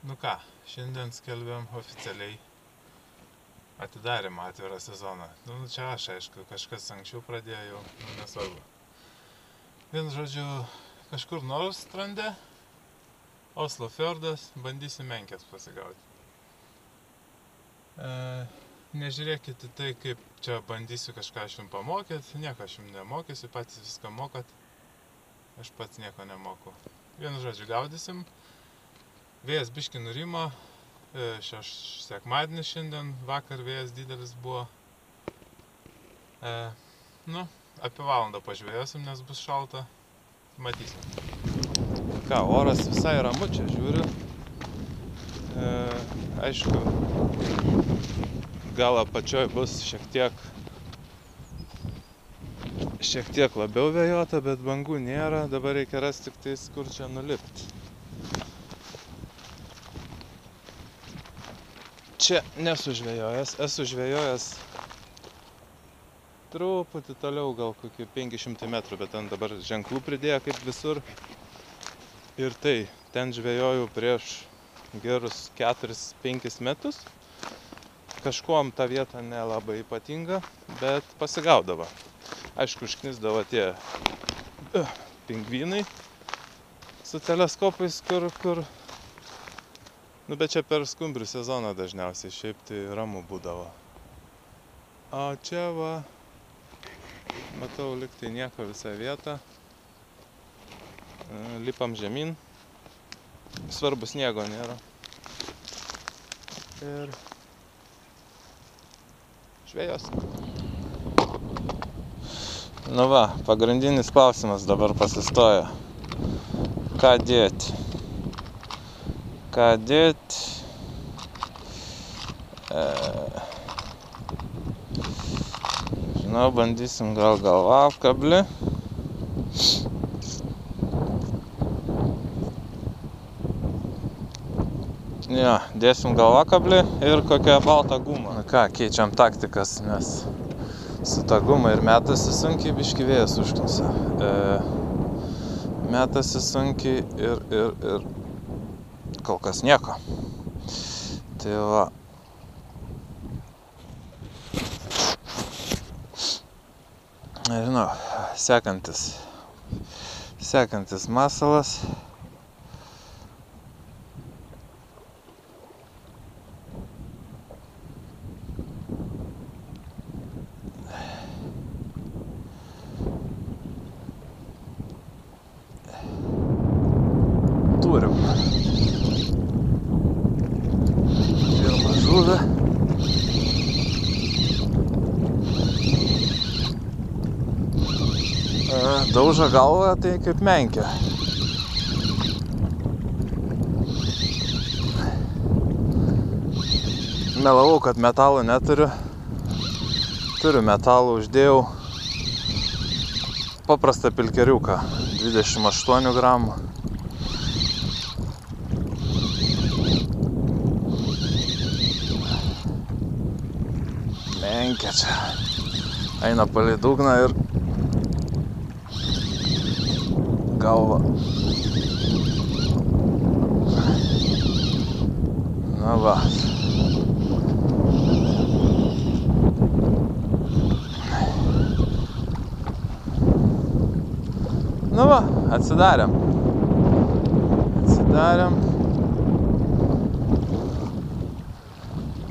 Nu ką, šiandien skelbiam oficialiai atidarymą atvirą sezoną. Nu čia aš, aišku, kažkas anksčiau pradėjo, nesvarbu. Vien žodžiu, kažkur nors strande, Oslo fjordas, bandysim menkes pasigauti. Nežiūrėkit į tai, kaip čia bandysiu kažką aš jums pamokyti, nieko aš jums nemokysiu, patys viską mokat, aš pats nieko nemoku. Vien žodžiu, gaudysim. Vėjas biški nurimo, sekmadienis šiandien, vakar vėjas didelis buvo. Apie valandą pažvėjosim, nes bus šalta, matysim. Ką, oras visai ramu čia žiūriu. Aišku, gal apačioj bus šiek tiek labiau vėjota, bet bangų nėra, dabar reikia rasti tik tais, kur čia nulipti. Čia nesu žvejojęs, esu žvejojęs truputį toliau, gal kokį 500 metrų, bet ten dabar ženklų pridėjo kaip visur. Ir tai, ten žvejoju prieš gerus 4-5 metus. Kažkuom ta vieta nelabai ypatinga, bet pasigaudavo. Aišku, užknisdavo tie pingvinai su teleskopais, kur bet čia per skumbrių sezoną dažniausiai, šiaip tai ramu būdavo. O čia va, matau, liktai nieko visą vietą. Lipam žemyn. Svarbu, sniego nėra. Ir žvejos. Nu va, pagrindinis klausimas dabar pasistoja. Ką dėti? Žinau, bandysim gal galvakablį. Jo, dėsim galvakablį ir kokią baltą gumą. Nu ką, keičiam taktikas, nes su ta guma ir metasi sunkiai, biški vėjas užknisa. Metasi sunkiai ir kol kas nieko. Tai va. Nežinau, sekantis masalas. Turim. Pirmą žuvę. Dauža galvą, tai kaip menkė. Melavau, kad metalų neturiu. Turiu metalų, uždėjau paprastą pilkeriuką, 28 gramų. Menkė čia. Eina palei dugną ir galva. Na va. Nu va, atsidarėm.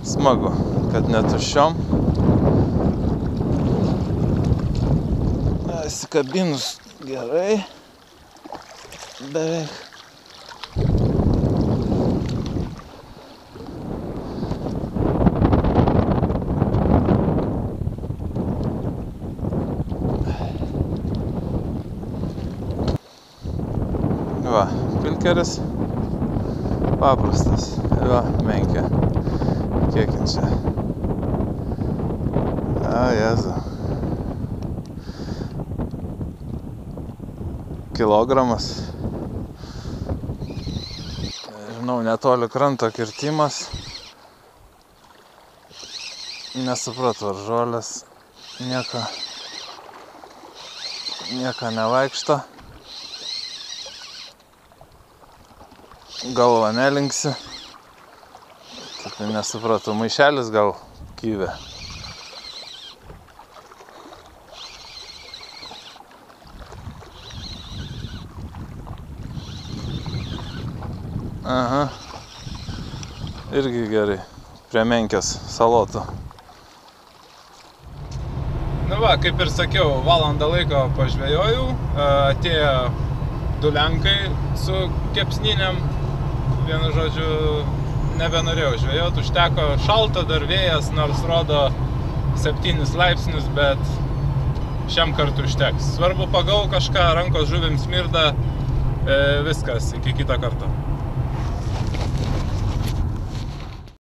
Smagu, kad netuščiom. Įsikabinus gerai. Beveik. Va, pilkeris paprastas. Va, menkė. Kiek čia? Jezu. Kilogramas. Žinau, netoli kranto kirtimas. Nesupratau, ar žolės nieko nevaikšto. galva nelinksi. Tai nesupratau, maišelis gal kyvė. Aha. Irgi gerai. Prie menkės salotų. Nu va, kaip ir sakiau, valandą laiko pažvejojau. Atėjo 2 lenkai su kepsninėm. Vienu žodžiu, nebenorėjau žvejoti. Užteko šalta, dar vėjas, nors rodo 7 laipsnius, bet šiam kartu užteks. Svarbu pagau kažką, rankos žuvim smirda. Viskas, iki kito karto.